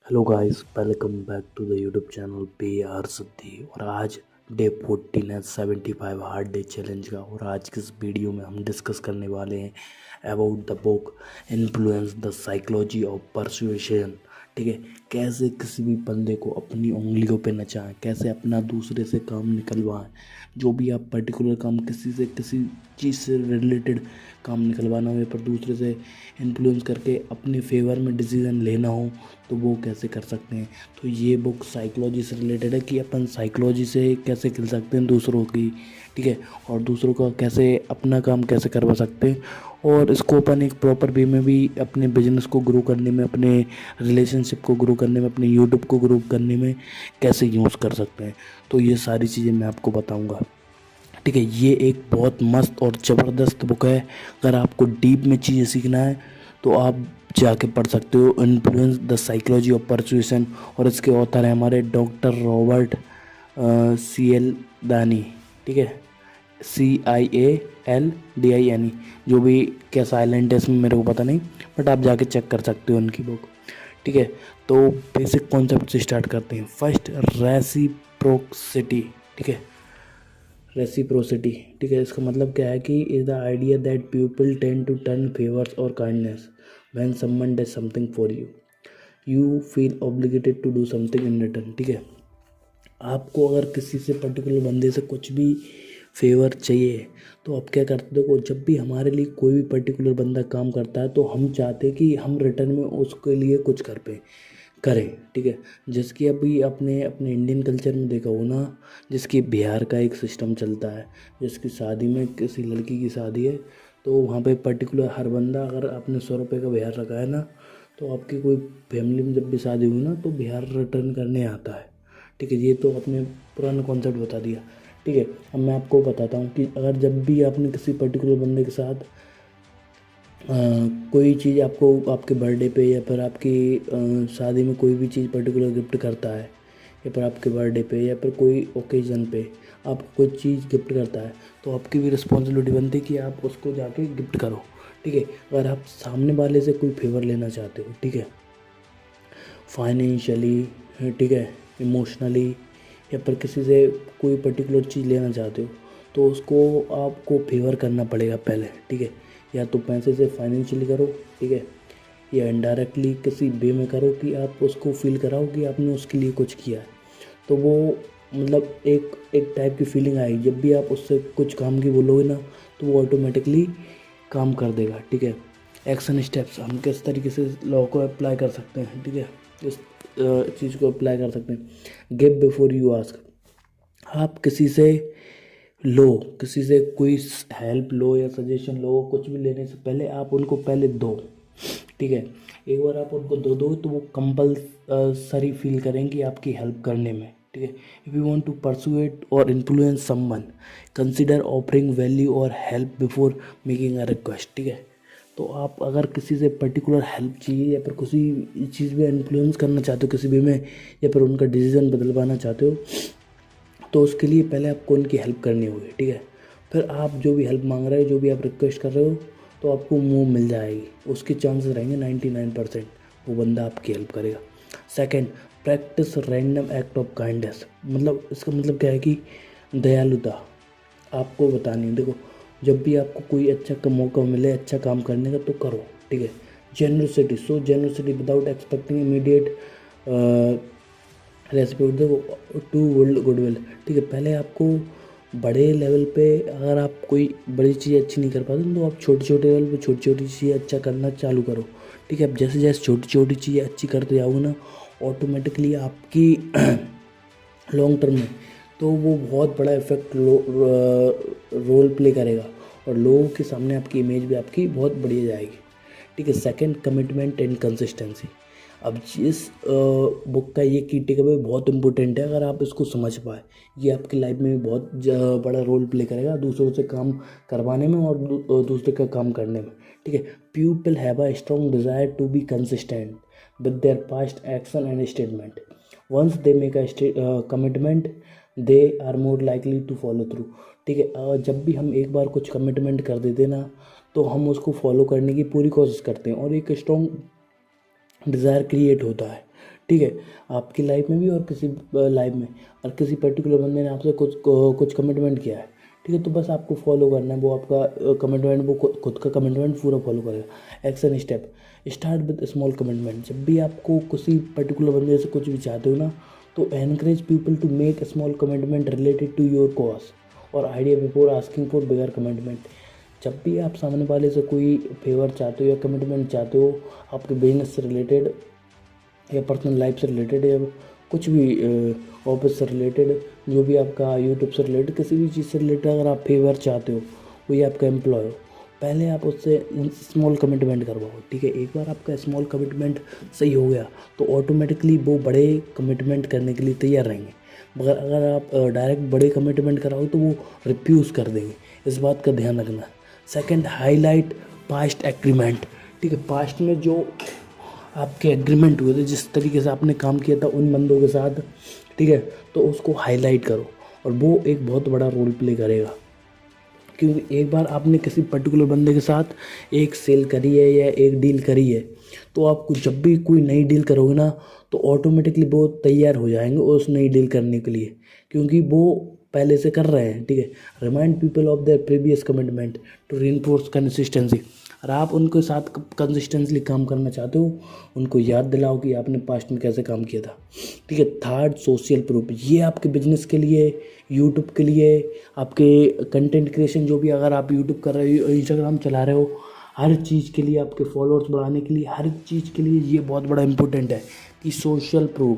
Hello guys, welcome back to the YouTube channel पे R Siddhi. और आज डे 14 है 75 हार्ड डे चैलेंज का। और आज की इस वीडियो में हम डिस्कस करने वाले हैं about the book influence the psychology of persuasion. ठीक है, कैसे किसी भी बंदे को अपनी उंगलियों पे नचाएं, कैसे अपना दूसरे से काम निकलवाएं। जो भी आप पर्टिकुलर काम किसी चीज़ से रिलेटेड काम निकलवाना हो या फिर दूसरे से इन्फ्लुएंस करके अपने फेवर में डिसीज़न लेना हो तो वो कैसे कर सकते हैं। तो ये बुक साइकोलॉजी से रिलेटेड है कि अपन साइकोलॉजी से कैसे खेल सकते हैं दूसरों की। ठीक है, और दूसरों का कैसे अपना काम कैसे करवा सकते हैं। और इसको अपन एक प्रॉपर वे में भी अपने बिजनेस को ग्रो करने में, अपने रिलेशनशिप को ग्रो करने में, अपने यूट्यूब को ग्रो करने में कैसे यूज़ कर सकते हैं। तो ये सारी चीज़ें मैं आपको बताऊँगा। ठीक है, ये एक बहुत मस्त और ज़बरदस्त बुक है। अगर आपको डीप में चीज़ें सीखना है तो आप जाके पढ़ सकते हो influence the psychology of persuasion. और इसके ऑथर हैं हमारे डॉक्टर रॉबर्ट CL दानी। ठीक है, CIALDINE। जो भी क्या साइलेंट है इसमें मेरे को पता नहीं, बट आप जाके चेक कर सकते हो उनकी बुक। ठीक है, तो बेसिक कॉन्सेप्ट से स्टार्ट करते हैं। First, reciprocity. ठीक है, रेसिप्रोसिटी। ठीक है, इसका मतलब क्या है कि is the idea that people tend to turn favours और kindness when someone does something for you, you feel obligated to do something in return. ठीक है, आपको अगर किसी से पर्टिकुलर बंदे से कुछ भी फेवर चाहिए तो आप क्या करते हो, जब भी हमारे लिए कोई भी पर्टिकुलर बंदा काम करता है तो हम चाहते हैं कि हम रिटर्न में उसके लिए कुछ करें। ठीक है, जिसकी अभी अपने अपने इंडियन कल्चर में देखा हो ना, जिसकी बिहार का एक सिस्टम चलता है। जिसकी शादी में, किसी लड़की की शादी है तो वहाँ पे पर्टिकुलर हर बंदा, अगर आपने 100 रुपये का बिहार रखा है ना, तो आपकी कोई फैमिली में जब भी शादी हुई ना तो बिहार रिटर्न करने आता है। ठीक है, ये तो आपने पुराना कॉन्सेप्ट बता दिया। ठीक है, अब मैं आपको बताता हूँ कि अगर जब भी आपने किसी पर्टिकुलर बंदे के साथ कोई चीज़ आपको आपके बर्थडे पे या फिर आपकी शादी में कोई भी चीज़ पर्टिकुलर गिफ्ट करता है, या फिर आपके बर्थडे पे या फिर कोई ओकेज़न पे आपको कोई चीज़ गिफ्ट करता है, तो आपकी भी रिस्पॉन्सिबिलिटी बनती है कि आप उसको जाके गिफ्ट करो। ठीक है, अगर आप सामने वाले से कोई फेवर लेना चाहते हो, ठीक है, फाइनेंशियली, ठीक है, इमोशनली, या फिर किसी से कोई पर्टिकुलर चीज़ लेना चाहते हो तो उसको आपको फेवर करना पड़ेगा पहले। ठीक है, या तो पैसे से फाइनेंशियली करो, ठीक है, या इनडायरेक्टली किसी वे में करो कि आप उसको फील कराओ कि आपने उसके लिए कुछ किया है। तो वो मतलब एक एक टाइप की फीलिंग आएगी। जब भी आप उससे कुछ काम की बोलोगे ना तो वो ऑटोमेटिकली काम कर देगा। ठीक है, एक्शन स्टेप्स हम किस तरीके से लॉ को अप्लाई कर सकते हैं। ठीक है, इस चीज़ को अप्लाई कर सकते हैं। Give before you ask. आप किसी से कोई हेल्प लो या सजेशन लो, कुछ भी लेने से पहले आप उनको पहले दो। ठीक है, एक बार आप उनको दो दोगे तो वो कंपल्सरी फील करेंगे आपकी हेल्प करने में। ठीक है, if you want to persuade और influence someone, consider offering value और help before making a request. ठीक है, तो आप अगर किसी से पर्टिकुलर हेल्प चाहिए या फिर किसी चीज़ में इन्फ्लुएंस करना चाहते हो किसी भी में, या फिर उनका डिसीजन बदलवाना चाहते हो, तो उसके लिए पहले आपको उनकी हेल्प करनी होगी। ठीक है, फिर आप जो भी हेल्प मांग रहे हो, जो भी आप रिक्वेस्ट कर रहे हो, तो आपको वो मिल जाएगी। उसके चांसेस रहेंगे 99% वो बंदा आपकी हेल्प करेगा। Second, practice random act of kindness. मतलब इसका मतलब क्या है कि दयालुता आपको बतानी है। देखो, जब भी आपको कोई अच्छा का मौका मिले अच्छा काम करने का तो करो। ठीक है, generosity, so generosity without expecting immediate recipe. देखो, टू वर्ल्ड गुडविल। ठीक है, पहले आपको बड़े लेवल पे अगर आप कोई बड़ी चीज़ अच्छी नहीं कर पाते तो आप छोटे छोटे लेवल पे छोटी छोटी चीज़ें अच्छा करना चालू करो। ठीक है, अब जैसे जैसे छोटी छोटी चीज़ें अच्छी करते जाओगे ना, ऑटोमेटिकली आपकी लॉन्ग टर्म में तो वो बहुत बड़ा इफेक्ट रोल प्ले करेगा, और लोगों के सामने आपकी इमेज भी आपकी बहुत बढ़िया जाएगी। ठीक है, सेकंड, कमिटमेंट एंड कंसिस्टेंसी। अब इस बुक का ये की टेकअवे बहुत इंपॉर्टेंट है। अगर आप इसको समझ पाए, ये आपकी लाइफ में भी बहुत बड़ा रोल प्ले करेगा दूसरों से काम करवाने में और दूसरे का काम करने में। ठीक है, people have a strong desire to be consistent with their past action and statement. Once they make a commitment they are more likely to follow through. ठीक है, जब भी हम एक बार कुछ कमिटमेंट कर देते ना तो हम उसको फॉलो करने की पूरी कोशिश करते हैं और एक स्ट्रॉन्ग डिज़ायर क्रिएट होता है। ठीक है, आपकी लाइफ में भी और किसी लाइफ में, और किसी पर्टिकुलर बंदे ने आपसे कुछ कमिटमेंट किया है, ठीक है, तो बस आपको फॉलो करना है, वो आपका कमिटमेंट, वो खुद का कमिटमेंट पूरा फॉलो करेगा। Action step, start with small commitment. जब भी आपको किसी पर्टिकुलर बंदे से कुछ भी चाहते हो ना, तो encourage people to make small commitment related to your cause और idea before asking for bigger commitment. जब भी आप सामने वाले से कोई फेवर चाहते हो या कमिटमेंट चाहते हो, आपके बिजनेस से रिलेटेड या पर्सनल लाइफ से रिलेटेड या कुछ भी ऑफिस से रिलेटेड, जो भी आपका यूट्यूब से रिलेटेड, किसी भी चीज़ से रिलेटेड अगर आप फेवर चाहते हो, कोई आपका एम्प्लॉय हो, पहले आप उससे स्मॉल कमिटमेंट करवाओ, ठीक है। एक बार आपका स्मॉल कमिटमेंट सही हो गया तो ऑटोमेटिकली वो बड़े कमिटमेंट करने के लिए तैयार रहेंगे। मगर अगर आप डायरेक्ट बड़े कमिटमेंट कराओ तो वो रिफ्यूज़ कर देंगे, इस बात का ध्यान रखना। सेकंड, हाईलाइट पास्ट एग्रीमेंट, ठीक है, पास्ट में जो आपके एग्रीमेंट हुए थे, जिस तरीके से आपने काम किया था उन बंदों के साथ, ठीक है, तो उसको हाईलाइट करो और वो एक बहुत बड़ा रोल प्ले करेगा। क्योंकि एक बार आपने किसी पर्टिकुलर बंदे के साथ एक सेल करी है या एक डील करी है, तो आपको जब भी कोई नई डील करोगे ना, तो ऑटोमेटिकली वो तैयार हो जाएंगे उस नई डील करने के लिए, क्योंकि वो पहले से कर रहे हैं, ठीक है। Remind people of their previous commitment to reinforce consistency. और आप उनके साथ कंसिस्टेंटली काम करना चाहते हो, उनको याद दिलाओ कि आपने पास्ट में कैसे काम किया था, ठीक है। Third, social proof. ये आपके बिजनेस के लिए, यूट्यूब के लिए, आपके कंटेंट क्रिएशन, जो भी अगर आप यूट्यूब कर रहे हो, इंस्टाग्राम चला रहे हो, हर चीज़ के लिए, आपके फॉलोअर्स बढ़ाने के लिए, हर चीज़ के लिए ये बहुत बड़ा इंपॉर्टेंट है कि सोशल प्रूफ,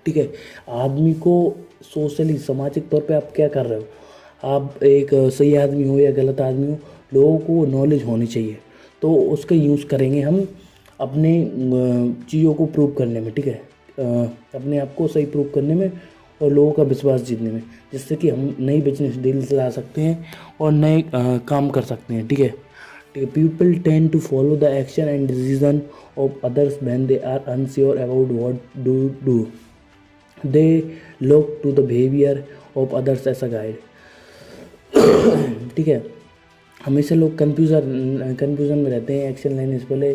ठीक है। आदमी को सोशली, सामाजिक तौर पे आप क्या कर रहे हो, आप एक सही आदमी हो या गलत आदमी हो, लोगों को नॉलेज होनी चाहिए, तो उसका यूज़ करेंगे हम अपने चीज़ों को प्रूव करने में, ठीक है, अपने आप को सही प्रूव करने में और लोगों का विश्वास जीतने में, जिससे कि हम नई बिजनेस डील्स ला सकते हैं और नए काम कर सकते हैं, ठीक है। ठीक है, people tend to follow the action and decision of others when they are unsure about what do do, they look to the behaviour of others as a guide, ठीक है। हमेशा लोग कन्फ्यूज़न में रहते हैं एक्शन लेने से पहले,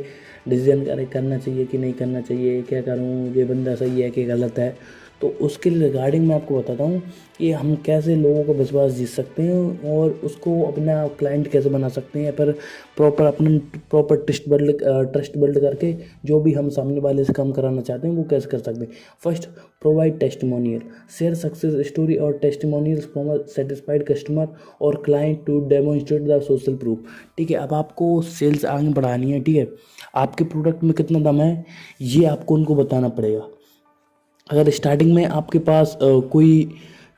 डिसीजन करना चाहिए कि नहीं करना चाहिए, क्या करूँ, ये बंदा सही है कि गलत है। तो उसके रिगार्डिंग मैं आपको बताता हूँ कि हम कैसे लोगों का विश्वास जीत सकते हैं और उसको अपना क्लाइंट कैसे बना सकते हैं, पर प्रॉपर ट्रस्ट बिल्ड करके जो भी हम सामने वाले से काम कराना चाहते हैं वो कैसे कर सकते हैं। First, provide testimonial, share success story और testimonials from a satisfied customer और client to demonstrate the social proof, ठीक है। अब आपको सेल्स आगे बढ़ानी है, ठीक है, आपके प्रोडक्ट में कितना दम है ये आपको उनको बताना पड़ेगा। अगर स्टार्टिंग में आपके पास कोई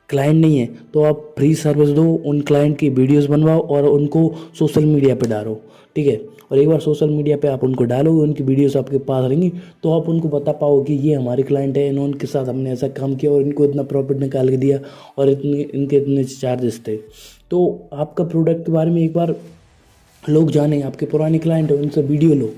क्लाइंट नहीं है तो आप फ्री सर्विस दो, उन क्लाइंट की वीडियोस बनवाओ और उनको सोशल मीडिया पे डालो, ठीक है। और एक बार सोशल मीडिया पे आप उनको डालोगे, उनकी वीडियोस आपके पास रहेंगी, तो आप उनको बता पाओगे कि ये हमारे क्लाइंट है, इन्होंने के साथ हमने ऐसा काम किया और इनको इतना प्रॉफिट निकाल के दिया और इनके इतने चार्जेस थे। तो आपका प्रोडक्ट के बारे में एक बार लोग जाने, आपके पुराने क्लाइंट है उनसे वीडियो लो,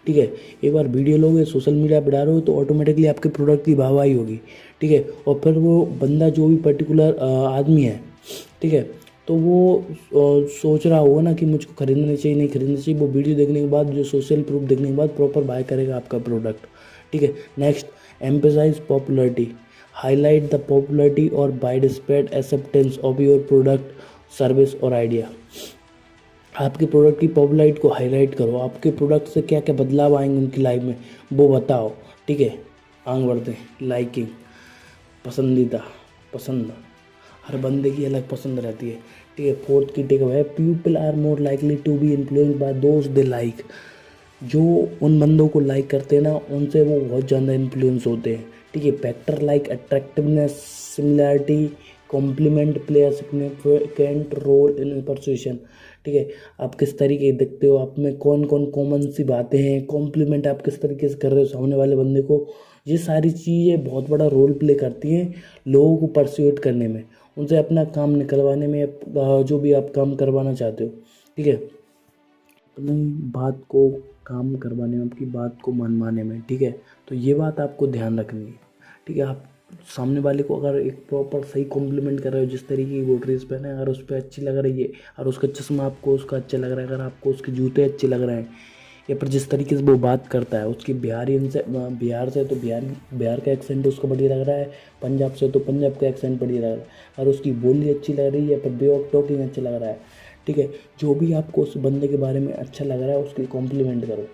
ठीक है। एक बार वीडियो लोगे, सोशल मीडिया पर डालो, तो ऑटोमेटिकली आपके प्रोडक्ट की वाहवाही होगी, ठीक है। और फिर वो बंदा जो भी पर्टिकुलर आदमी है, ठीक है, तो वो सोच रहा होगा ना कि मुझको खरीदना चाहिए नहीं खरीदना चाहिए, वो वीडियो देखने के बाद, जो सोशल प्रूफ देखने के बाद प्रॉपर बाय करेगा आपका प्रोडक्ट, ठीक है। Next, emphasise popularity, highlight the popularity और widespread acceptance of your product, service और आइडिया। आपके प्रोडक्ट की पॉपुलरिटी को हाईलाइट करो, आपके प्रोडक्ट से क्या क्या बदलाव आएंगे उनकी लाइफ में वो बताओ, ठीक है। आगे बढ़ते हैं, लाइकिंग, पसंदीदा, पसंद, हर बंदे की अलग पसंद रहती है, ठीक है। फोर्थ की टेक है, people are more likely to be influenced by those they like. जो उन बंदों को लाइक करते हैं ना, उनसे वो बहुत ज़्यादा इन्फ्लुएंस होते हैं, ठीक है। Factor like attractiveness, similarity, compliment play a significant role in persuasion, ठीक है। आप किस तरीके से दिखते हो, आप में कौन कौन कॉमन सी बातें हैं, कॉम्प्लीमेंट आप किस तरीके से कर रहे हो सामने वाले बंदे को, ये सारी चीज़ें बहुत बड़ा रोल प्ले करती हैं लोगों को परसुएट करने में, उनसे अपना काम निकलवाने में, जो भी आप काम करवाना चाहते हो, ठीक है, अपनी बात को काम करवाने में, आपकी बात को मनवाने में, ठीक है। तो ये बात आपको ध्यान रखनी है, ठीक है। आप सामने वाले को अगर एक प्रॉपर सही कॉम्प्लीमेंट कर रहे हो, जिस तरीके की वो ड्रेस पहने, अगर उस पर अच्छी लग रही है और उसका चश्मा आपको उसका अच्छा लग रहा है, अगर आपको उसके जूते अच्छे लग रहे हैं या फिर जिस तरीके से वो बात करता है, उसकी बिहारियन से, बिहार से तो बिहार का एक्सेंट उसको बढ़िया लग रहा है, पंजाब से तो पंजाब का एक्सेंट बढ़िया लग रहा है, और उसकी बोली अच्छी लग रही है, फिर वे ऑफ टॉकिंग अच्छा लग रहा है, ठीक है। जो भी आपको उस बंदे के बारे में अच्छा लग रहा है उसकी कॉम्प्लीमेंट करो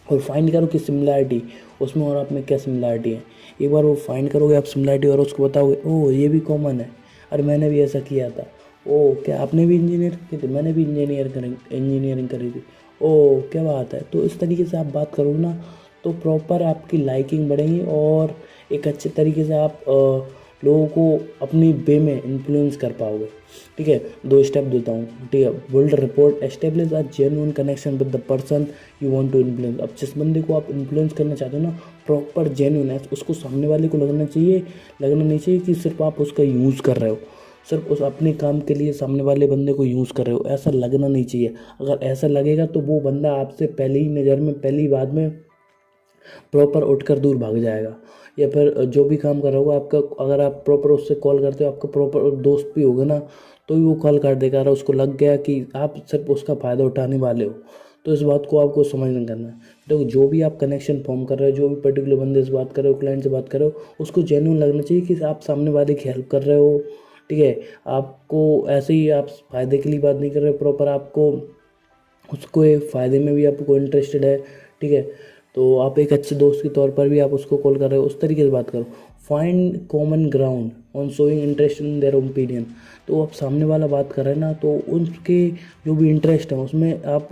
और फाइंड करो कि सिमिलरिटी उसमें और आप में क्या सिमिलरिटी है। एक बार वो फाइंड करोगे आप सिमिलरिटी और उसको बताओगे, ओह ये भी कॉमन है, अरे मैंने भी ऐसा किया था, ओह क्या आपने भी इंजीनियर की थी, मैंने भी इंजीनियरिंग करी थी, ओह क्या बात है। तो इस तरीके से आप बात करोगे ना तो प्रॉपर आपकी लाइकिंग बढ़ेगी और एक अच्छे तरीके से आप लोगों को अपनी वे में इन्फ्लुएंस कर पाओगे, ठीक है। 2 स्टेप देता हूँ, ठीक है। Build rapport, establish a genuine connection with the person you want to influence. अब जिस बंदे को आप इन्फ्लुएंस करना चाहते हो ना, प्रॉपर जेन्युइन है, उसको सामने वाले को लगना नहीं चाहिए कि सिर्फ आप उसका यूज़ कर रहे हो, सिर्फ उस अपने काम के लिए सामने वाले बंदे को यूज़ कर रहे हो, ऐसा लगना नहीं चाहिए। अगर ऐसा लगेगा तो वो बंदा आपसे पहली ही नज़र में, पहली बात में प्रॉपर उठकर दूर भाग जाएगा। या फिर जो भी काम कर रहा होगा आपका, अगर आप प्रॉपर उससे कॉल करते हो, आपका प्रॉपर दोस्त भी होगा ना, तो भी वो कॉल कर देगा। अगर उसको लग गया कि आप सिर्फ उसका फ़ायदा उठाने वाले हो, तो इस बात को आपको समझना करना है। देखो जो भी आप कनेक्शन फॉर्म कर रहे हो, जो भी पर्टिकुलर बंदे से बात कर रहे हो, क्लाइंट से बात कर रहे हो, उसको जेन्युइन लगना चाहिए कि आप सामने वाले की हेल्प कर रहे हो, ठीक है। आपको ऐसे ही आप फ़ायदे के लिए बात नहीं कर रहे हो, प्रॉपर आपको उसको एक फ़ायदे में भी आपको इंटरेस्टेड है, ठीक है। तो आप एक अच्छे दोस्त के तौर पर भी आप उसको कॉल कर रहे हो, उस तरीके से बात करो। Find common ground on showing interest in their opinion. तो आप सामने वाला बात कर रहे हैं ना, तो उसके जो भी इंटरेस्ट है उसमें आप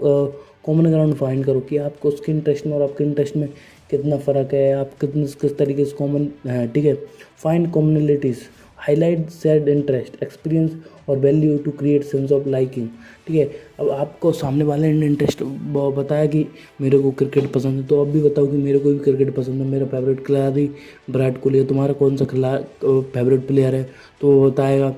कॉमन ग्राउंड फाइंड करो कि आपको उसके इंटरेस्ट में और आपके इंटरेस्ट में कितना फ़र्क है, आप किस तरीके से कॉमन है, ठीक है। Find commonalities, highlight shared interest, experience और value to create sense of liking, ठीक है। अब आपको सामने वाले ने इंटरेस्ट बताया कि मेरे को क्रिकेट पसंद है, तो अब भी बताओ कि मेरे को भी क्रिकेट पसंद है, मेरा फेवरेट खिलाड़ी विराट कोहली है, तुम्हारा कौन सा फेवरेट प्लेयर है, तो वो बताएगा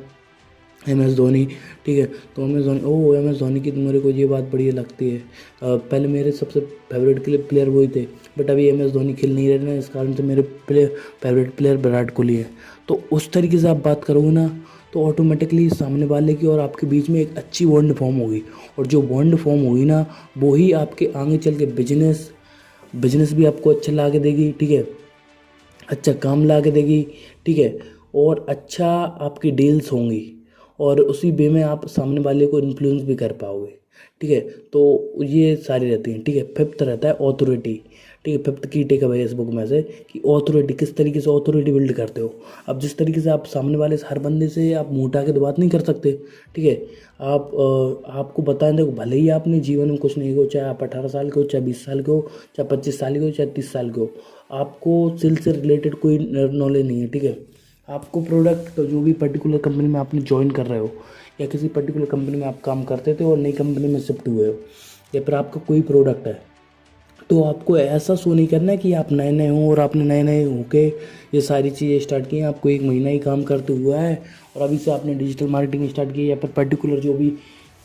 MS धोनी, ठीक है। तो MS धोनी, ओह MS धोनी की तो मेरे को ये बात बढ़िया लगती है, पहले मेरे सबसे फेवरेट प्लेयर वही थे, बट अभी MS धोनी खेल नहीं रहे ना, इस कारण से मेरे फेवरेट प्लेयर विराट कोहली है। तो उस तरीके से आप बात करोगे ना, तो ऑटोमेटिकली सामने वाले की और आपके बीच में एक अच्छी बॉन्ड फॉर्म होगी, और जो बॉन्ड फॉर्म होगी ना, वो ही आपके आगे चल के बिजनेस भी आपको अच्छा ला के देगी, ठीक है, अच्छा काम ला के देगी, ठीक है, और अच्छा आपकी डील्स होंगी, और उसी वे में आप सामने वाले को इन्फ्लुएंस भी कर पाओगे, ठीक है। तो ये सारी रहती हैं, ठीक है। फिफ्थ रहता है ऑथोरिटी, ठीक है। फिफ्थ की टेक अवे इस बुक में से कि ऑथोरिटी, किस तरीके से ऑथोरिटी बिल्ड करते हो। अब जिस तरीके से आप सामने वाले हर बंदे से आप मुँह उठा के तो बात नहीं कर सकते, ठीक है। आपको बताएं, देखो भले ही आपने जीवन में कुछ नहीं हो, चाहे आप 18 साल के हो, चाहे 20 साल के हो, चाहे 25 साल के हो, चाहे 30 साल के हो, आपको सेल्स से रिलेटेड कोई नॉलेज नहीं है, ठीक है। आपको प्रोडक्ट, जो भी पर्टिकुलर कंपनी में आपने ज्वाइन कर रहे हो, या किसी पर्टिकुलर कंपनी में आप काम करते थे और नई कंपनी में शिफ्ट हुए हो, या फिर आपका कोई प्रोडक्ट है, तो आपको ऐसा शो नहीं करना है कि आप नए नए हों और आपने नए नए होके ये सारी चीज़ें स्टार्ट की हैं, आपको 1 महीना ही काम करते हुआ है और अभी से आपने डिजिटल मार्केटिंग स्टार्ट की है, या फिर पर्टिकुलर जो भी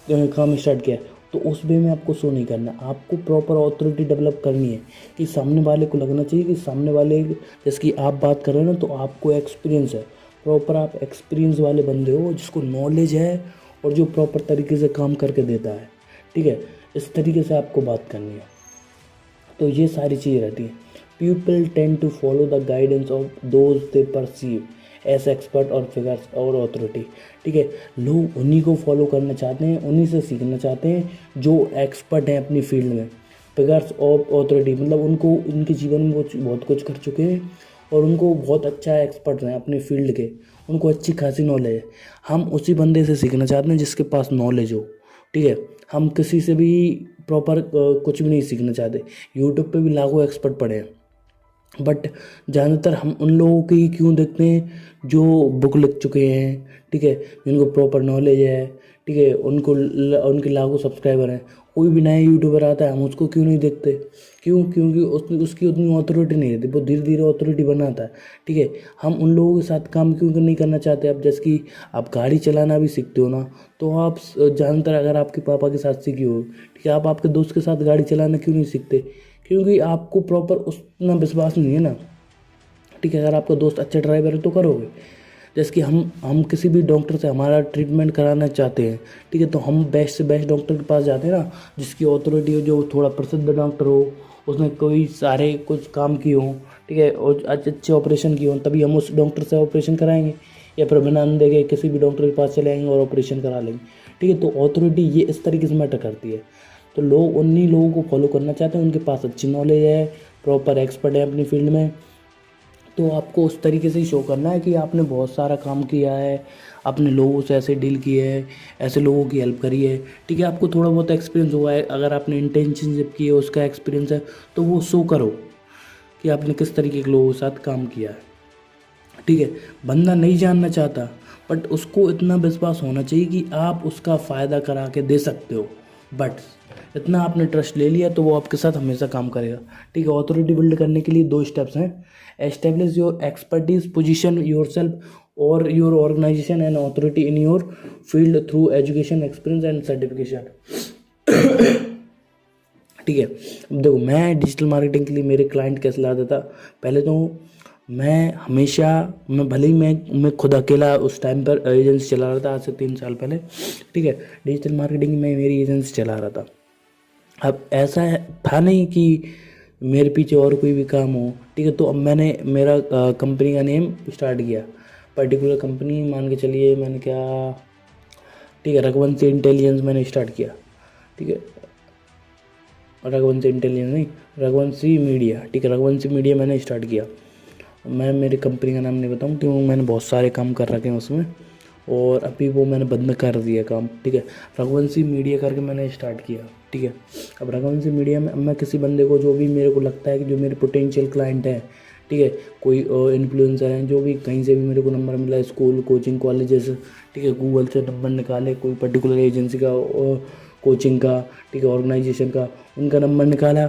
काम स्टार्ट किया है, तो उस वे में आपको शो नहीं करना। आपको प्रॉपर ऑथोरिटी डेवलप करनी है कि सामने वाले को लगना चाहिए कि सामने वाले, जैसे कि आप बात कर रहे हो ना, तो आपको एक्सपीरियंस है, प्रॉपर आप एक्सपीरियंस वाले बंदे हो, जिसको नॉलेज है और जो प्रॉपर तरीके से काम करके देता है, ठीक है। इस तरीके से आपको बात करनी है। तो ये सारी चीज़ें रहती हैं। People tend to follow the guidance of those they perceive as expert और फिगर्स और ऑथोरिटी, ठीक है। लोग उन्हीं को फॉलो करना चाहते हैं, उन्हीं से सीखना चाहते हैं जो एक्सपर्ट हैं अपनी फील्ड में। फिगर्स ऑफ ऑथोरिटी मतलब उनको, उनके जीवन में वो बहुत कुछ कर चुके हैं और उनको बहुत अच्छा एक्सपर्ट हैं अपनी फील्ड के, उनको अच्छी खासी नॉलेज है। हम उसी बंदे से सीखना चाहते हैं जिसके पास नॉलेज हो, ठीक है। हम किसी से भी प्रॉपर कुछ भी नहीं सीखना चाहते। यूट्यूब पे भी लाखों एक्सपर्ट पड़े हैं, बट ज़्यादातर हम उन लोगों की ही क्यों देखते हैं जो बुक लिख चुके हैं, ठीक है, जिनको प्रॉपर नॉलेज है, ठीक है, उनके लाखों सब्सक्राइबर हैं। कोई भी नया यूट्यूबर आता है, हम उसको क्यों नहीं देखते? क्योंकि उसकी उतनी अथॉरिटी नहीं रहती, वो धीरे धीरे अथॉरिटी बनाता है, ठीक है। हम उन लोगों के साथ काम क्यों नहीं करना चाहते? अब जैसे कि आप गाड़ी चलाना भी सीखते हो ना, तो आप ज़्यादातर अगर आपके पापा के साथ सीखी हो, ठीक है, आप आपके दोस्त के साथ गाड़ी चलाना क्यों नहीं सीखते? क्योंकि आपको प्रॉपर उतना विश्वास नहीं है ना, ठीक है। अगर आपका दोस्त अच्छा ड्राइवर है तो करोगे, जैसे कि हम किसी भी डॉक्टर से हमारा ट्रीटमेंट कराना चाहते हैं, ठीक है, तो हम बेस्ट से बेस्ट डॉक्टर के पास जाते हैं ना, जिसकी ऑथोरिटी हो, जो थोड़ा प्रसिद्ध डॉक्टर हो, उसने कोई सारे कुछ काम किए हों, ठीक है, और अच्छे ऑपरेशन किए हों, तभी हम उस डॉक्टर से ऑपरेशन कराएंगे, या फिर बिना अनदेखे किसी भी डॉक्टर के पास चले आएंगे और ऑपरेशन करा लेंगे, ठीक है। तो ऑथोरिटी ये इस तरीके से मैटर करती है। तो लोग उन्हीं लोगों को फॉलो करना चाहते हैं, उनके पास अच्छी नॉलेज है, प्रॉपर एक्सपर्ट है अपनी फील्ड में, तो आपको उस तरीके से ही शो करना है कि आपने बहुत सारा काम किया है, आपने लोगों से ऐसे डील किए है, ऐसे लोगों की हेल्प करी है, ठीक है, आपको थोड़ा बहुत एक्सपीरियंस हुआ है, अगर आपने इंटर्नशिप की है उसका एक्सपीरियंस है, तो वो शो करो कि आपने किस तरीके के लोगों के साथ काम किया है, ठीक है। बंदा नहीं जानना चाहता, बट उसको इतना विश्वास होना चाहिए कि आप उसका फ़ायदा करा के दे सकते हो, बट इतना आपने ट्रस्ट ले लिया तो वो आपके साथ हमेशा काम करेगा, ठीक है। ऑथोरिटी बिल्ड करने के लिए 2 स्टेप्स हैं: establish your expertise, position your yourself your organisation and authority in your field through education, experience and certification, ठीक है। अब देखो, मैं डिजिटल मार्केटिंग के लिए मेरे क्लाइंट कैसे लाता था, पहले तो मैं भले ही मैं खुद अकेला उस टाइम पर एजेंसी चला रहा था, आज से 3 साल पहले, ठीक है, डिजिटल मार्केटिंग में मेरी एजेंसी चला रहा था। अब ऐसा था नहीं कि मेरे पीछे और कोई भी काम हो, ठीक है। तो अब मैंने मेरा कंपनी का नेम स्टार्ट किया, पर्टिकुलर कंपनी मान के चलिए मैंने क्या, ठीक है, रघुवंशी इंटेलिजेंस मैंने स्टार्ट किया, ठीक है, रघुवंशी इंटेलिजेंस नहीं, रघुवंशी मीडिया, ठीक है, रघुवंशी मीडिया मैंने स्टार्ट किया। मैं मेरी कंपनी का नाम नहीं बताऊँ क्योंकि मैंने बहुत सारे काम कर रखे हैं उसमें, और अभी वो मैंने बंद कर दिया काम, ठीक है। रघुवंशी मीडिया करके मैंने स्टार्ट किया, ठीक है। अब रघुवंशी मीडिया में मैं किसी बंदे को, जो भी मेरे को लगता है कि जो मेरे पोटेंशियल क्लाइंट है, ठीक है, कोई इन्फ्लुएंसर हैं, जो भी कहीं से भी मेरे को नंबर मिला, स्कूल, कोचिंग, कॉलेजेस, ठीक है, गूगल से नंबर निकाले, कोई पर्टिकुलर एजेंसी का, कोचिंग का, ठीक है, ऑर्गेनाइजेशन का, उनका नंबर निकाला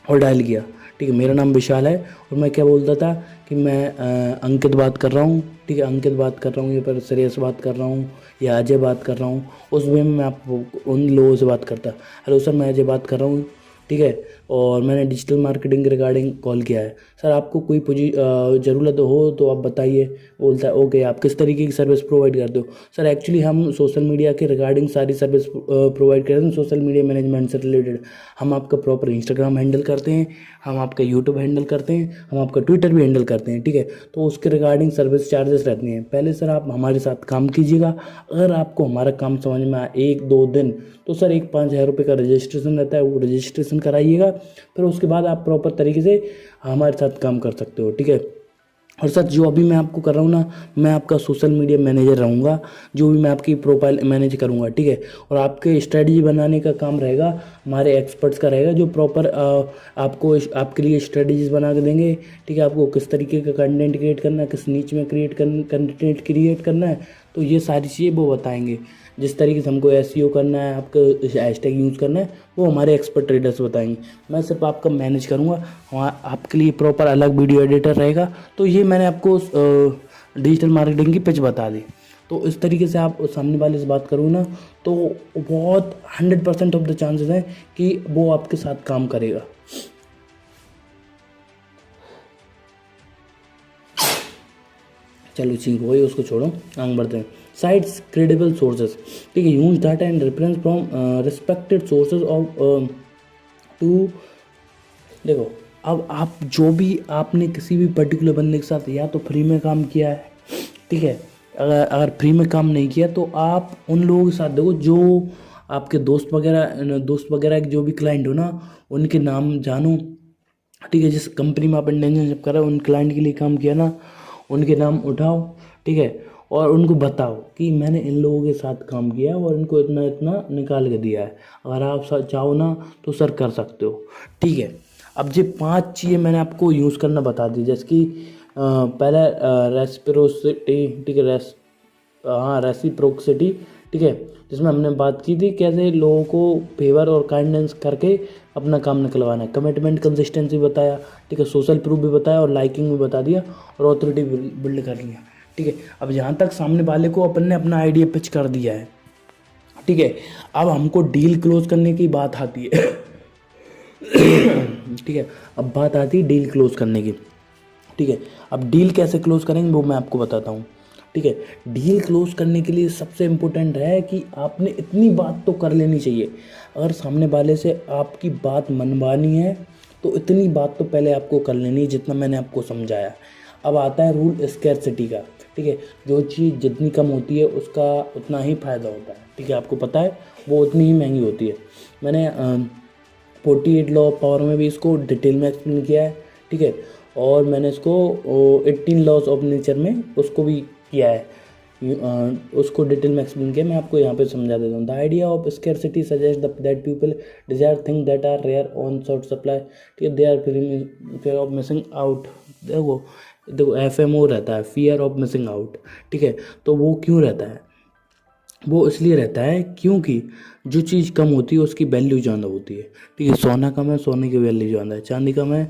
और डायल किया, ठीक है। मेरा नाम विशाल है और मैं क्या बोलता था कि मैं अंकित बात कर रहा हूँ, ठीक है, अंकित बात कर रहा हूँ, या फिर श्रेयस बात कर रहा हूँ, या अजय बात कर रहा हूँ, उस वे में मैं आपको उन लोगों से बात करता, हेलो सर मैं अजय बात कर रहा हूँ, ठीक है, और मैंने डिजिटल मार्केटिंग के रिगार्डिंग कॉल किया है, सर आपको कोई ज़रूरत हो तो आप बताइए। बोलता है ओके, आप किस तरीके की सर्विस प्रोवाइड करते हो? सर एक्चुअली हम सोशल मीडिया के रिगार्डिंग सारी सर्विस प्रोवाइड करते हैं, सोशल मीडिया मैनेजमेंट से रिलेटेड। हम आपका प्रॉपर इंस्टाग्राम हैंडल करते हैं, हम आपका यूट्यूब हैंडल करते हैं, हम आपका ट्विटर भी हैंडल करते हैं, ठीक है। तो उसके रिगार्डिंग सर्विस चार्जेस रहती हैं। पहले सर आप हमारे साथ काम कीजिएगा, अगर आपको हमारा काम समझ में आए 1-2 दिन, तो सर 5,000 रुपये का रजिस्ट्रेशन रहता है, वो रजिस्ट्रेशन कराइएगा, फिर उसके बाद आप प्रॉपर तरीके से हमारे साथ काम कर सकते हो, ठीक है। और सर जो अभी मैं आपको कर रहा हूँ ना, मैं आपका सोशल मीडिया मैनेजर रहूँगा, जो भी मैं आपकी प्रोफाइल मैनेज करूँगा, ठीक है। और आपके स्ट्रेटजी बनाने का काम रहेगा हमारे एक्सपर्ट्स का रहेगा, जो प्रॉपर आपको आपके लिए स्ट्रेटजीज बना के देंगे, ठीक है। आपको किस तरीके का कंटेंट क्रिएट करना है, किस नीच में कंटेंट क्रिएट करना है, तो ये सारी चीज़ें वो बताएंगे। जिस तरीके से हमको एसईओ करना है, आपको हैशटैग यूज़ करना है, वो हमारे एक्सपर्ट ट्रेडर्स बताएंगे। मैं सिर्फ आपका मैनेज करूँगा, वहाँ आपके लिए प्रॉपर अलग वीडियो एडिटर रहेगा। तो ये मैंने आपको डिजिटल मार्केटिंग की पिच बता दी। तो इस तरीके से आप सामने वाले से बात करो ना, तो बहुत 100% ऑफ द चांसेस हैं कि वो आपके साथ काम करेगा। चलो ठीक हो, उसको छोड़ो, आगे बढ़ते हैं। साइट्स क्रेडिबल सोर्सेज, ठीक है, use data and reference from respected sources of to. देखो, अब आप जो भी आपने किसी भी पर्टिकुलर बंदे के साथ या तो फ्री में काम किया है, ठीक है, अगर फ्री में काम नहीं किया तो आप उन लोगों के साथ देखो जो आपके दोस्त वगैरह के जो भी क्लाइंट हो ना, उनके नाम जानो, ठीक है। जिस कंपनी में आप इंटर्नशिप कर रहे हो, उन क्लाइंट के लिए काम किया ना, उनके नाम उठाओ, ठीक है, और उनको बताओ कि मैंने इन लोगों के साथ काम किया है और इनको इतना इतना निकाल के दिया है। अगर आप चाहो ना तो सर कर सकते हो, ठीक है। अब ये 5 चीज़ें मैंने आपको यूज़ करना बता दी, जैसे कि पहले रेसिप्रोसिटी, ठीक है, रेसिप्रोसिटी, ठीक है, जिसमें हमने बात की थी कैसे लोगों को फेवर और काइंडनेस करके अपना काम निकलवाना है। कमिटमेंट, कंसिस्टेंसी बताया, ठीक है, सोशल प्रूफ भी बताया और लाइकिंग भी बता दिया और ऑथोरिटी बिल्ड कर लिया, ठीक है। अब यहाँ तक सामने वाले को अपन ने अपना आइडिया पिच कर दिया है, ठीक है। अब हमको डील क्लोज करने की बात आती है ठीक है, अब बात आती है डील क्लोज करने की, ठीक है। अब डील कैसे क्लोज करेंगे वो मैं आपको बताता हूँ। ठीक है। डील क्लोज करने के लिए सबसे इम्पोर्टेंट है कि आपने इतनी बात तो कर लेनी चाहिए। अगर सामने वाले से आपकी बात मनवानी है तो इतनी बात तो पहले आपको कर लेनी है जितना मैंने आपको समझाया। अब आता है रूल स्कैरसिटी का, ठीक है। जो चीज़ जितनी कम होती है उसका उतना ही फ़ायदा होता है, ठीक है। आपको पता है वो उतनी ही महंगी होती है। मैंने 48 लॉ ऑफ पावर में भी इसको डिटेल में एक्सप्लेन किया है, ठीक है। और मैंने इसको 18 लॉज ऑफ नेचर में उसको भी किया है, उसको डिटेल में एक्सप्लेन किया। मैं आपको यहाँ पे समझा देता हूँ। The idea of scarcity suggest that people desire thing that are rare on short supply, ठीक है। They are fear of missing out. देखो FMO रहता है, फियर ऑफ मिसिंग आउट, ठीक है। तो वो क्यों रहता है? वो इसलिए रहता है क्योंकि जो चीज़ कम होती है उसकी वैल्यू ज़्यादा होती है, ठीक है। सोना कम है, सोने की वैल्यू ज़्यादा है। चांदी कम है,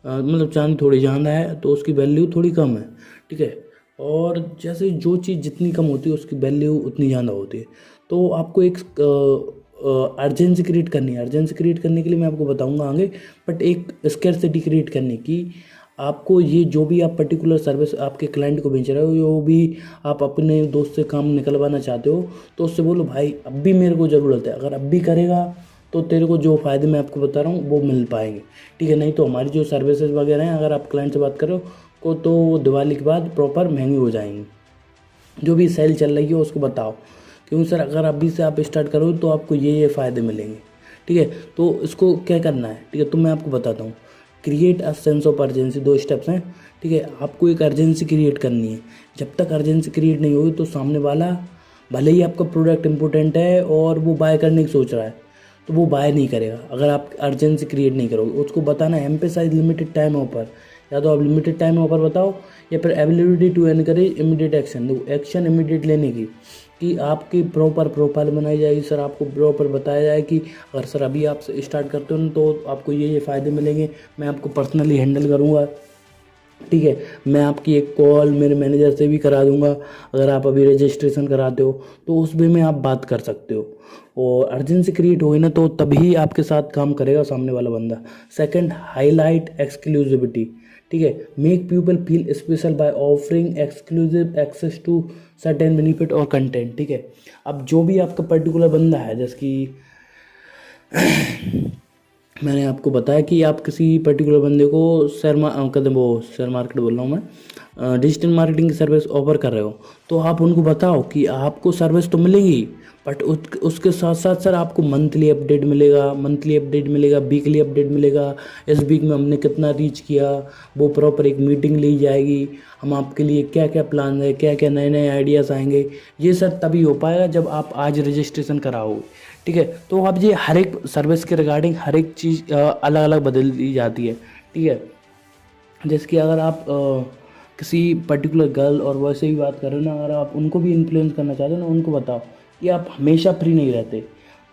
मतलब चांदी थोड़ी ज़्यादा है तो उसकी वैल्यू थोड़ी कम है, ठीक है। और जैसे जो चीज़ जितनी कम होती है उसकी वैल्यू उतनी ज़्यादा होती है। तो आपको एक अर्जेंसी क्रिएट करनी है। अर्जेंसी क्रिएट करने के लिए मैं आपको बताऊंगा आगे, बट एक स्कैरसिटी क्रिएट करने की आपको ये जो भी आप पर्टिकुलर सर्विस आपके क्लाइंट को बेच रहे हो, जो भी आप अपने दोस्त से काम निकलवाना चाहते हो, तो उससे बोलो भाई अब भी मेरे को ज़रूरत है। अगर अब भी करेगा तो तेरे को जो फ़ायदे मैं आपको बता रहा हूँ वो मिल पाएंगे, ठीक है। नहीं तो हमारी जो सर्विसेज वगैरह हैं, अगर आप क्लाइंट से बात करो को तो वो दिवाली के बाद प्रॉपर महंगी हो जाएंगी। जो भी सेल चल रही है उसको बताओ, क्योंकि सर अगर अभी से आप स्टार्ट करो तो आपको ये फ़ायदे मिलेंगे, ठीक है। तो इसको क्या करना है, ठीक है, तो मैं आपको बताता हूँ। Create a sense of urgency, 2 steps हैं, ठीक है। आपको एक अर्जेंसी क्रिएट करनी है। जब तक अर्जेंसी क्रिएट नहीं होगी तो सामने वाला भले ही आपका प्रोडक्ट इंपॉर्टेंट है और वो बाय करने की सोच रहा है तो वो बाय नहीं करेगा अगर आप अर्जेंसी क्रिएट नहीं करोगे। उसको बताना एम्फेसाइज लिमिटेड टाइम ऑफर, या तो आप लिमिटेड टाइम ऑफर बताओ या फिर ability to encourage immediate action. देखो एक्शन इमीडिएट लेने की, कि आपकी प्रॉपर प्रोफाइल बनाई जाएगी। सर आपको प्रॉपर बताया जाए कि अगर सर अभी आप स्टार्ट करते हो तो आपको ये फ़ायदे मिलेंगे, मैं आपको पर्सनली हैंडल करूँगा, ठीक है। मैं आपकी एक कॉल मेरे मैनेजर से भी करा दूंगा अगर आप अभी रजिस्ट्रेशन कराते हो, तो उस वे में आप बात कर सकते हो। और अर्जेंसी क्रिएट होगी ना तो तभी आपके साथ काम करेगा सामने वाला बंदा। सेकंड, हाईलाइट एक्सक्लूसिविटी, ठीक है। Make people feel special by offering exclusive access to certain benefit और कंटेंट, ठीक है। अब जो भी आपका पर्टिकुलर बंदा है, जैसे कि मैंने आपको बताया कि आप किसी पर्टिकुलर बंदे को शेयर मार्केट बोल रहा हूँ मैं, डिजिटल मार्केटिंग की सर्विस ऑफर कर रहे हो, तो आप उनको बताओ कि आपको सर्विस तो मिलेगी, बट उसके साथ साथ सर आपको मंथली अपडेट मिलेगा, वीकली अपडेट मिलेगा। इस वीक में हमने कितना रीच किया, वो प्रॉपर एक मीटिंग ली जाएगी। हम आपके लिए क्या क्या प्लान है, क्या क्या नए नए आइडियाज़ आएंगे, ये सर तभी हो पाएगा जब आप आज रजिस्ट्रेशन कराओगे, ठीक है। तो अब ये हर एक सर्विस के रिगार्डिंग हर एक चीज़ अलग अलग बदल दी जाती है, ठीक है। जैसे कि अगर आप किसी पर्टिकुलर गर्ल और बॉय से भी बात कर रहे हो ना, अगर आप उनको भी इन्फ्लुएंस करना चाहते हो ना, उनको बताओ कि आप हमेशा फ्री नहीं रहते।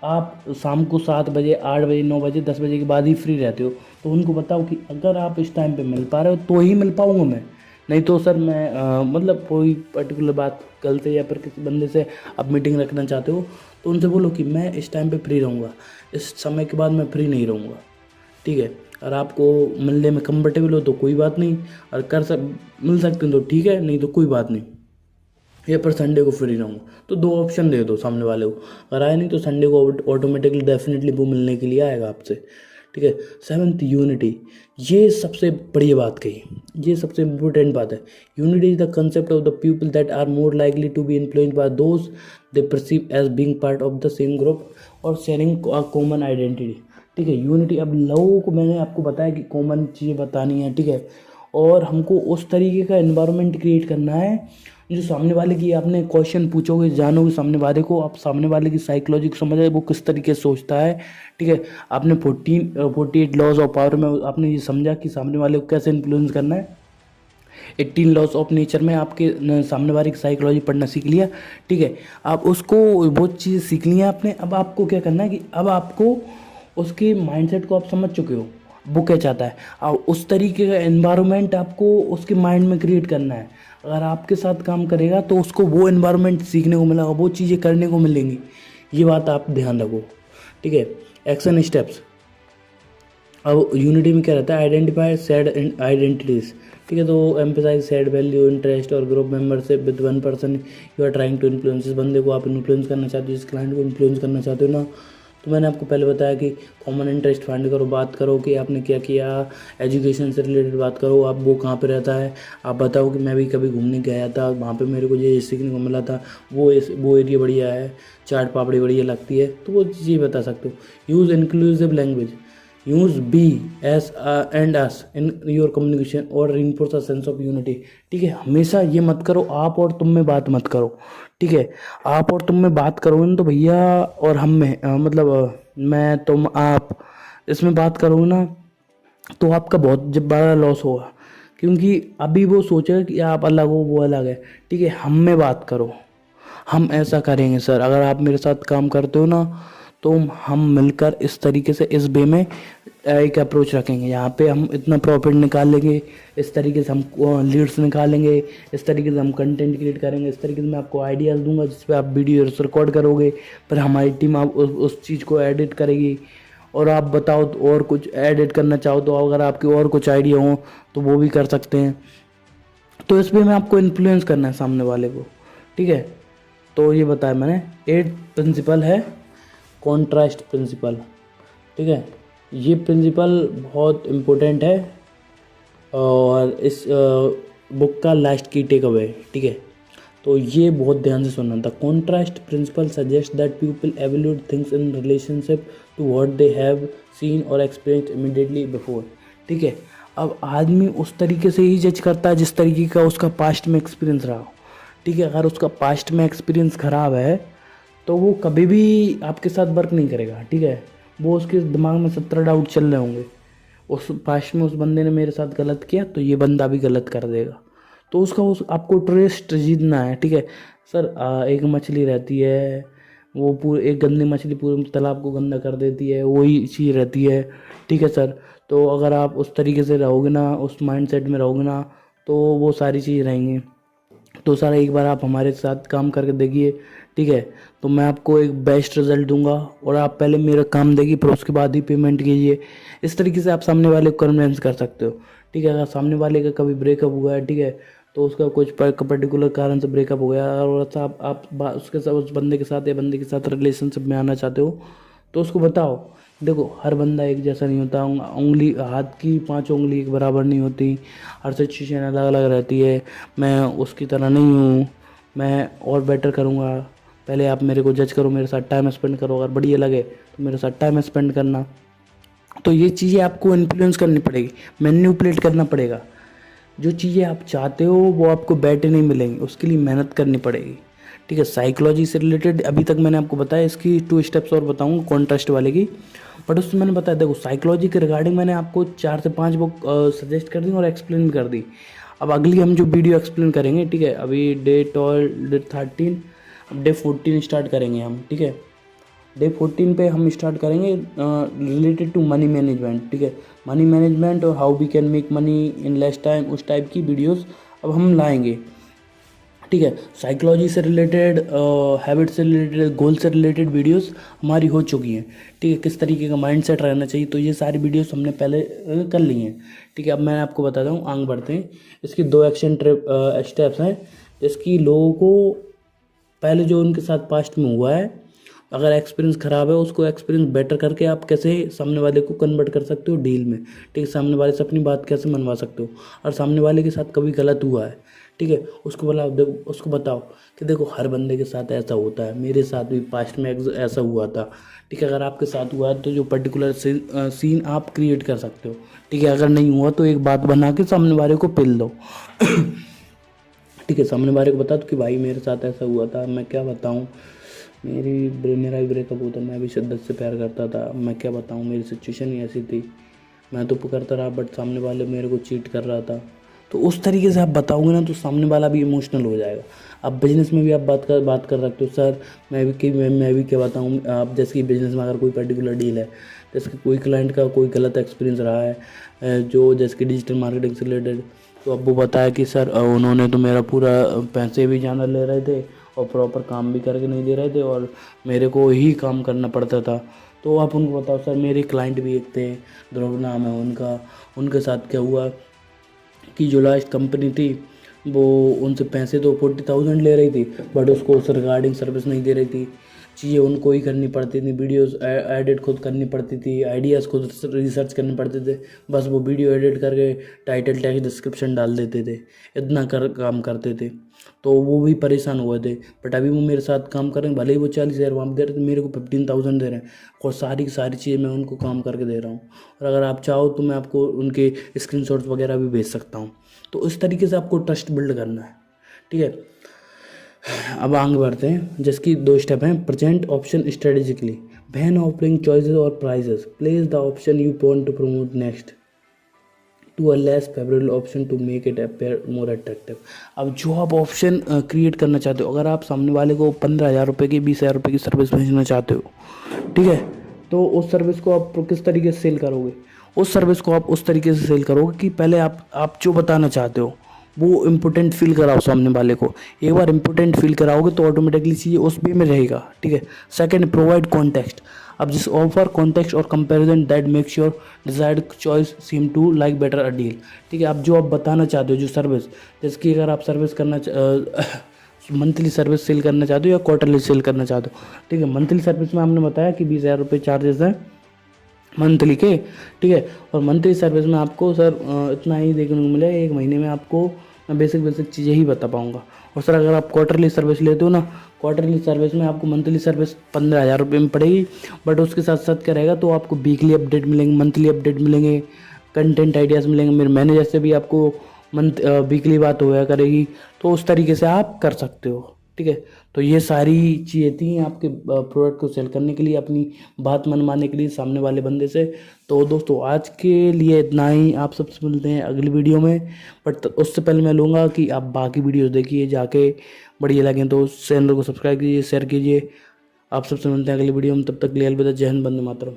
आप शाम को 7 बजे, 8 बजे, 9 बजे, 10 बजे के बाद ही फ्री रहते हो। तो उनको बताओ कि अगर आप इस टाइम पे मिल पा रहे हो तो ही मिल पाऊँगा मैं, नहीं तो सर मैं मतलब कोई पर्टिकुलर बात कल से या फिर किसी बंदे से आप मीटिंग रखना चाहते हो तो उनसे बोलो कि मैं इस टाइम पे फ्री रहूँगा, इस समय के बाद मैं फ्री नहीं रहूँगा, ठीक है। और आपको मिलने में कंफर्टेबल हो तो कोई बात नहीं, और मिल सकते हैं तो ठीक है, नहीं तो कोई बात नहीं, या पर संडे को फ्री रहूँगा। तो 2 ऑप्शन दे दो सामने वाले को। अगर आए नहीं तो संडे को ऑटोमेटिकली डेफिनेटली वो मिलने के लिए आएगा आपसे, ठीक है। 7th, यूनिटी, ये सबसे बड़ी बात कही, ये सबसे इम्पोर्टेंट बात है। Unity is the concept of the people that are more likely to be influenced by those they perceive as being part of the same group और शेयरिंग अ कॉमन आइडेंटिटी, ठीक है। यूनिटी, अब लोगों को मैंने आपको बताया कि कॉमन चीज़ें बतानी है, ठीक है। और हमको उस तरीके का एनवायरनमेंट क्रिएट करना है जो सामने वाले की, आपने क्वेश्चन पूछोगे, जानोगे सामने वाले को, आप सामने वाले की साइकोलॉजी को समझ आए वो किस तरीके से सोचता है, ठीक है। आपने 48 लॉज ऑफ पावर में आपने ये समझा कि सामने वाले को कैसे इन्फ्लुएंस करना है। 18 लॉज ऑफ नेचर में आपके सामने वाले की साइकोलॉजी पढ़ना सीख लिया, ठीक है। आप उसको वो चीज़ सीख ली है आपने। अब आपको क्या करना है कि अब आपको उसके माइंडसेट को आप समझ चुके हो, वो क्या चाहता है, और उस तरीके का एनवायरनमेंट आपको उसके माइंड में क्रिएट करना है। अगर आपके साथ काम करेगा तो उसको वो एनवायरनमेंट सीखने को मिलेगा, वो चीज़ें करने को मिलेंगी। ये बात आप ध्यान रखो, ठीक है। एक्शन स्टेप्स, अब यूनिटी में क्या रहता है, आइडेंटिफाई सैड आइडेंटिटीज, ठीक है। तो एम्फेसाइज सैड वैल्यू इंटरेस्ट और group membership with one person you are trying to influence. इस बंदे को आप इन्फ्लुएंस करना चाहते हो, जिस क्लाइंट को इन्फ्लुएंस करना चाहते हो ना, तो मैंने आपको पहले बताया कि कॉमन इंटरेस्ट फाइंड करो, बात करो कि आपने क्या किया, एजुकेशन से रिलेटेड बात करो, आप वो कहाँ पे रहता है, आप बताओ कि मैं भी कभी घूमने गया था, वहाँ पे मेरे को ये सीखने को मिला था, वो एरिया बढ़िया है, चाट पापड़ी बढ़िया लगती है, तो वो चीज़ बता सकते हो। Use inclusive language, use B S and us in your communication और reinforce a sense of unity, ठीक है। हमेशा ये मत करो आप और तुम में बात मत करो, ठीक है। आप और तुम में बात करोगे ना तो भैया, और हम में मतलब मैं तुम आप, इसमें बात करोगे ना तो आपका बहुत जब बड़ा लॉस होगा, क्योंकि अभी वो सोचेगा कि आप अलग हो वो अलग है, ठीक है। हम में बात करो, हम ऐसा करेंगे सर, अगर आप मेरे साथ काम करते हो ना तो हम मिलकर इस तरीके से इस वे में एक अप्रोच रखेंगे, यहाँ पे हम इतना प्रॉफिट निकालेंगे, इस तरीके से हम लीड्स निकालेंगे, इस तरीके से हम कंटेंट क्रिएट करेंगे, इस तरीके से मैं आपको आइडियाज़ दूंगा जिस पे आप वीडियो रिकॉर्ड करोगे, फिर हमारी टीम आप उस चीज़ को एडिट करेगी, और आप बताओ तो और कुछ एडिट करना चाहो तो अगर आपके और कुछ आइडिया हो तो वो भी कर सकते हैं। तो इस पे में आपको इन्फ्लुएंस करना है सामने वाले को, ठीक है। तो ये बताया मैंने, 8 प्रिंसिपल है कॉन्ट्रास्ट प्रिंसिपल, ठीक है। ये प्रिंसिपल बहुत इम्पोर्टेंट है और इस बुक का लास्ट की टेक अवे, ठीक है। तो ये बहुत ध्यान से सुनना था। Contrast principle suggest that people evaluate things in relationship to what they have seen और एक्सपीरियंस इमीडिएटली बिफोर, ठीक है। अब आदमी उस तरीके से ही जज करता है जिस तरीके का उसका पास्ट में एक्सपीरियंस रहा हो, ठीक है। अगर उसका पास्ट में एक्सपीरियंस ख़राब है तो वो कभी भी आपके साथ वर्क नहीं करेगा, ठीक है। वो उसके दिमाग में 17 डाउट चल रहे होंगे, उस पास्ट में उस बंदे ने मेरे साथ गलत किया तो ये बंदा भी गलत कर देगा, तो उस आपको ट्रस्ट जीतना है, ठीक है। सर एक मछली रहती है, वो पूरे एक गंदी मछली पूरे तालाब को गंदा कर देती है, वही चीज़ रहती है, ठीक है सर। तो अगर आप उस तरीके से रहोगे ना, उस माइंडसेट में रहोगे ना, तो वो सारी चीज़ रहेंगी। तो सर एक बार आप हमारे साथ काम करके देखिए, ठीक है। तो मैं आपको एक बेस्ट रिजल्ट दूंगा और आप पहले मेरा काम देखिए फिर उसके बाद ही पेमेंट कीजिए। इस तरीके से आप सामने वाले को कन्विंस कर सकते हो, ठीक है। अगर सामने वाले का कभी ब्रेकअप हुआ है, ठीक है, तो उसका कुछ पर्टिकुलर कारण से ब्रेकअप हो गया और उसके साथ उस बंदे के साथ या बंदे के साथ रिलेशनशिप में आना चाहते हो, तो उसको बताओ देखो हर बंदा एक जैसा नहीं होता, उंगली हाथ की 5 उंगली एक बराबर नहीं होती, हर सिचुएशन अलग अलग रहती है। मैं उसकी तरह नहीं हूँ, मैं और बेटर करूँगा। पहले आप मेरे को जज करो, मेरे साथ टाइम स्पेंड करो, अगर बढ़िया लगे तो मेरे साथ टाइम स्पेंड करना। तो ये चीज़ें आपको इन्फ्लुएंस करनी पड़ेगी, मैन्युपुलेट करना पड़ेगा। जो चीज़ें आप चाहते हो वो आपको बैठे नहीं मिलेंगी, उसके लिए मेहनत करनी पड़ेगी, ठीक है। साइकोलॉजी से रिलेटेड अभी तक मैंने आपको बताया, इसकी 2 स्टेप्स और बताऊंगा कॉन्ट्रास्ट वाले की, बट उसमें मैंने बताया देखो साइकोलॉजी के रिगार्डिंग मैंने आपको 4 से 5 बुक सजेस्ट कर दी और एक्सप्लेन भी कर दी। अब अगली हम जो वीडियो एक्सप्लेन करेंगे, ठीक है, अभी डे 13, अब डे 14 स्टार्ट करेंगे हम, ठीक है। डे 14 पे हम स्टार्ट करेंगे रिलेटेड टू मनी मैनेजमेंट, ठीक है। मनी मैनेजमेंट और how we can make money in less time, उस टाइप की वीडियोस अब हम लाएंगे, ठीक है। साइकोलॉजी से रिलेटेड, हैबिट से रिलेटेड, गोल से रिलेटेड वीडियोस हमारी हो चुकी हैं, ठीक है। किस तरीके का माइंडसेट रहना चाहिए, तो ये सारी वीडियोस हमने पहले कर ली हैं, ठीक है। अब मैं आपको बताता हूँ, आगे बढ़ते हैं। इसकी 2 एक्शन स्टेप्स हैं जिसकी लोगों को पहले जो उनके साथ पास्ट में हुआ है, अगर एक्सपीरियंस ख़राब है उसको एक्सपीरियंस बेटर करके आप कैसे सामने वाले को कन्वर्ट कर सकते हो डील में, ठीक है। सामने वाले से अपनी बात कैसे मनवा सकते हो, और सामने वाले के साथ कभी गलत हुआ है, ठीक है, उसको बोला देखो, उसको बताओ कि देखो हर बंदे के साथ ऐसा होता है, मेरे साथ भी पास्ट में ऐसा हुआ था, ठीक है। अगर आपके साथ हुआ है तो जो पर्टिकुलर सीन आप क्रिएट कर सकते हो, ठीक है। अगर नहीं हुआ तो एक बात बना के सामने वाले को पिल दो ठीक है। सामने वाले को बता दो कि भाई मेरे साथ ऐसा हुआ था, मैं क्या बताऊँ, मेरा भी ब्रेकअप हुआ था, मैं भी शिद्दत से प्यार करता था, मैं क्या बताऊँ, मेरी सिचुएशन ही ऐसी थी, मैं तो करता रहा बट सामने वाले मेरे को चीट कर रहा था। तो उस तरीके से आप बताओगे ना तो सामने वाला भी इमोशनल हो जाएगा। आप बिजनेस में भी आप बात कर सकते हो, सर मैं भी क्या बताऊँ, आप जैसे कि बिजनेस में अगर कोई पर्टिकुलर डील है, जैसे कि कोई क्लाइंट का कोई गलत एक्सपीरियंस रहा है जो जैसे कि डिजिटल मार्केटिंग से रिलेटेड, तो अब वो बताया कि सर उन्होंने तो मेरा पूरा पैसे भी ज़्यादा ले रहे थे और प्रॉपर काम भी करके नहीं दे रहे थे और मेरे को ही काम करना पड़ता था। तो आप उनको बताओ सर मेरे क्लाइंट भी एक थे, ध्रुव नाम है उनका, उनके साथ क्या हुआ कि जो लास्ट कंपनी थी वो उनसे पैसे तो 40,000 ले रही थी, बट उसको उस रिगार्डिंग सर्विस नहीं दे रही थी। चीज़ें उनको ही करनी पड़ती थी, वीडियोस एडिट खुद करनी पड़ती थी, आइडियाज़ खुद रिसर्च करने पड़ते थे। बस वो वीडियो एडिट करके टाइटल टैग डिस्क्रिप्शन डाल देते थे, इतना काम करते थे। तो वो भी परेशान हुए थे। बट अभी वो मेरे साथ काम कर रहे हैं, भले ही वो 40,000 वहाँ पे दे रहे थे, मेरे को 15,000 दे रहे हैं, और सारी की सारी चीज़ें मैं उनको काम करके दे रहा हूँ। और अगर आप चाहो तो मैं आपको उनके स्क्रीनशॉट्स वगैरह भी भेज सकता हूँ। तो इस तरीके से आपको ट्रस्ट बिल्ड करना है, ठीक है। अब आगे बढ़ते हैं, जिसकी 2 स्टेप हैं। Present option strategically, when offering choices और prices, place the option you want to promote next to a less favourable option to make it appear more attractive. अब जो आप ऑप्शन क्रिएट करना चाहते हो, अगर आप सामने वाले को 15,000 रुपये की 20,000 रुपये की सर्विस भेजना चाहते हो, ठीक है, तो उस सर्विस को आप किस तरीके से सेल करोगे? उस सर्विस को आप उस तरीके से सेल करोगे कि पहले आप जो बताना चाहते हो वो इम्पोर्टेंट फील कराओ सामने वाले को। एक बार इम्पोर्टेंट फील कराओगे तो ऑटोमेटिकली चीज़ें उस वे में रहेगा, ठीक है। Second, provide context. अब जिस ऑफर कॉन्टेक्स्ट और comparison that makes your desired choice seem to like better a deal, ठीक है। आप जो आप बताना चाहते हो, जो सर्विस, जैसे कि अगर आप सर्विस करना मंथली सर्विस सेल करना चाहते हो या क्वार्टरली सेल करना चाहते हो, ठीक है। मंथली सर्विस में हमने बताया कि 20,000 रुपये चार्जेस हैं मंथली के, ठीक है। और मंथली सर्विस में आपको सर इतना ही देखने को मिलेगा, 1 महीने में आपको मैं बेसिक चीज़ें ही बता पाऊँगा। और सर अगर आप क्वार्टरली सर्विस लेते हो ना, क्वार्टरली सर्विस में आपको मंथली सर्विस 15,000 रुपये में पड़ेगी, बट उसके साथ साथ क्या रहेगा, तो आपको वीकली अपडेट मिलेंगे, मंथली अपडेट मिलेंगे, कंटेंट आइडियाज़ मिलेंगे, मेरे मैनेजर से भी आपको वीकली बात होया करेगी। तो उस तरीके से आप कर सकते हो, ठीक है। तो ये सारी चीज़ें थी आपके प्रोडक्ट को सेल करने के लिए, अपनी बात मनवाने के लिए सामने वाले बंदे से। तो दोस्तों आज के लिए इतना ही, आप सबसे मिलते हैं अगली वीडियो में। बट उससे पहले मैं लूँगा कि आप बाकी वीडियोस देखिए जाके, बढ़िया लगें तो चैनल को सब्सक्राइब कीजिए, शेयर कीजिए। आप सबसे मिलते हैं अगली वीडियो में, तब तक के लिए अलविदा, जय हिंद, वंदे मातरम।